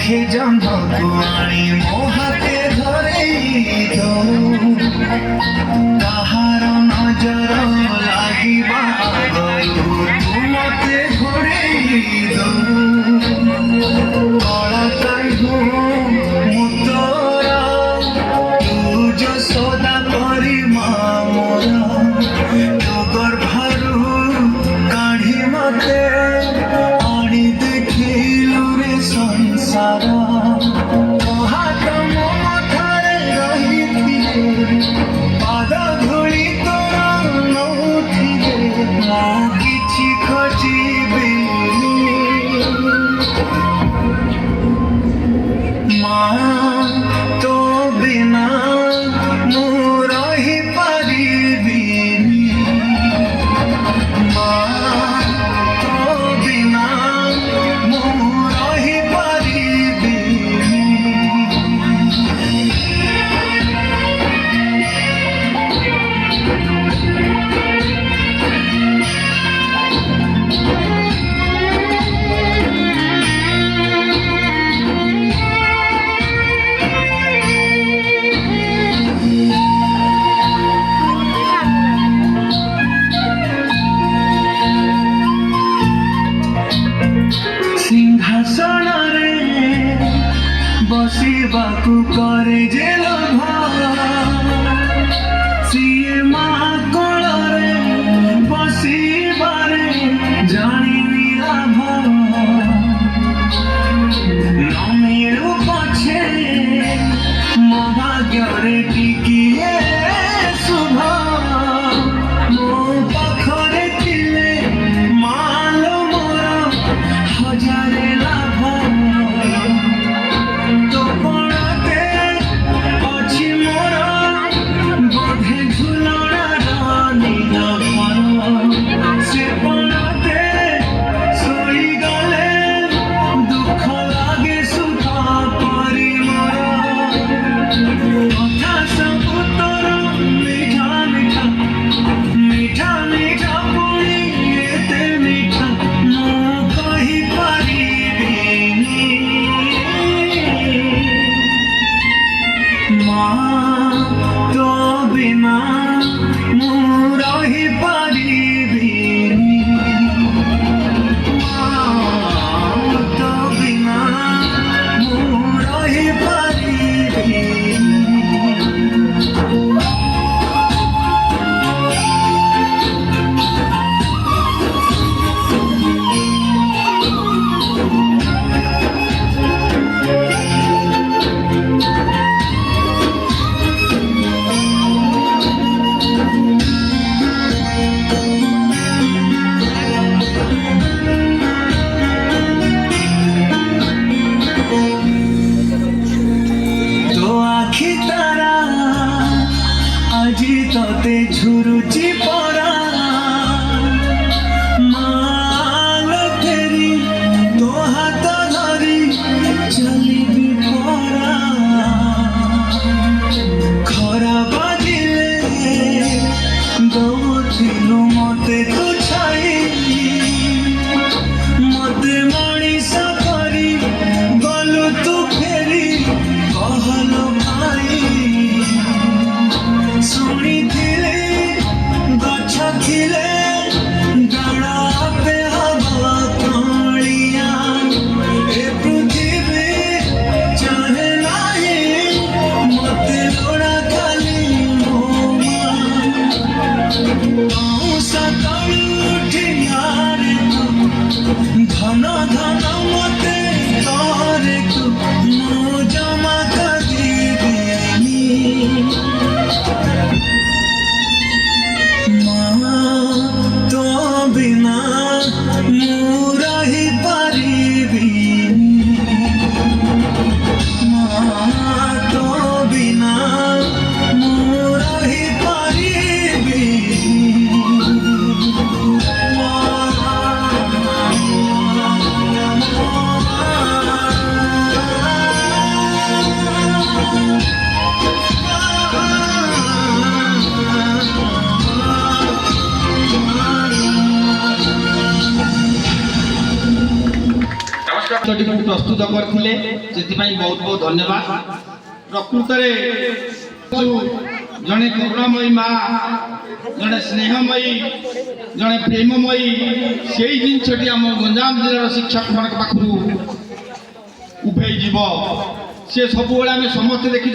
ଆଖି ଜହ୍ନକୁ ଆଣି ମୋ ହାତେ ଧରେଇ ଦଉ କାହାର ନଜର ଲାଗିବା ଆଗରୁ ତୁ ମତେ ଘୋଡ଼େଇ ଦଉ କଳା କାଢୁ ମୁଁ ତୋର ତୁ ଯଶୋଦା ପରି ମା ମୋର ତୋ ଗର୍ଭରୁ କାଢି ମତେ ଆଣି ଦେଖିଲୁ ରେ ସଂସାର ତୋ ହାତ ମୋ ମଥାରେ ରହିଥିଲେ ପାଦ ଧୂଳି ତୋର ନଉଥିଲେ ମୁଁ କିଛି ଖୋଜିବି ମା ତୋ ବିନା ମୁଁ ରହିପାରିବିନି ମା ତୋ ବିନା ମୁଁ ରହିପାରିବିନି ସିଂହାସନରେ ବସିବାକୁ କରେ ଯେ ଲୋଭ ସିଏ ମା କୋଳରେ ବସିବାରେ ଜାଣିନି ଲାଭ ନ ମିଳୁ ପଛେ ମୋ ଭାଗ୍ୟରେ ଟିକିଏ ଶୁଭ ମୋ ପାଖରେ ଥିଲେ ମାଲୋ ମୋର ହଜାରେ ଲାଭ ତୋ କୋଣରେ ଅଛି ମୋର ବୋଧେ ଝୁଲଣାର ନୀଳଫଳ ସେ କୋଣରେ ଶୋଇଗଲେ ଦୁଃଖ ଲାଗେ ସୁଧ ପରି ମୋର କଥା ସବୁ ତୋର ମିଠା ମିଠା ମିଠା ମିଠା ପୁଣି ଏତେ ମିଠା ମୁଁ କହିପାରିବିନି ମା ତୋ ବିନା ମୁଁ ରହିପାରିବିନି ମା ତୋ ବିନା ମୁଁ ରହିପାରିବିନି ତୋ ଆଖି ତାରା ଆଜି ତତେ ଝୁରୁଚି ପରା ମାଲ ଫେରି ତୋ ହାତ ଧରି ଚାଲିବି ପରା ଖରା ବାଜିଲେ ଦଉଥିଲୁ ମତେ ତୁ ଛାଇ ମତେ ମଣିଷ କରି ଗଲୁ ତୁ ଫେରି କହଲ ଭାଇ ଶୁଣିଥିଲେ ଗଛ ଥିଲେ ଡାଳ ଆପେ ହବ କଅଁଳିଆ ଏ ପୃଥିବୀ ଚାହେଁ ନାହିଁ ମତେ ଲୋଡ଼ା ଖାଲି ମୋ ମା ସକାଳୁ ଉଠି ଆରେ ତୁ ଧନ ଧନ ମତେ କରେ ତୁ ମୁଁ ଜମା କରିବିନି ମା ତୋ ବିନା ମୁଁ ରହିପାରିବିନି ମା ତୋ ବିନା ମୁଁ ରହିପାରିବିନି प्रस्तुत करथिले सेतिपाई बहुत बहुत धन्यवाद। प्रकृत जड़े करुणामयी माँ जड़े स्नेहमयी जड़े प्रेममयी से जिनटी आम गंजाम जिलार शिक्षक मान पाखु उभे जीव सी सब समस्ते देखी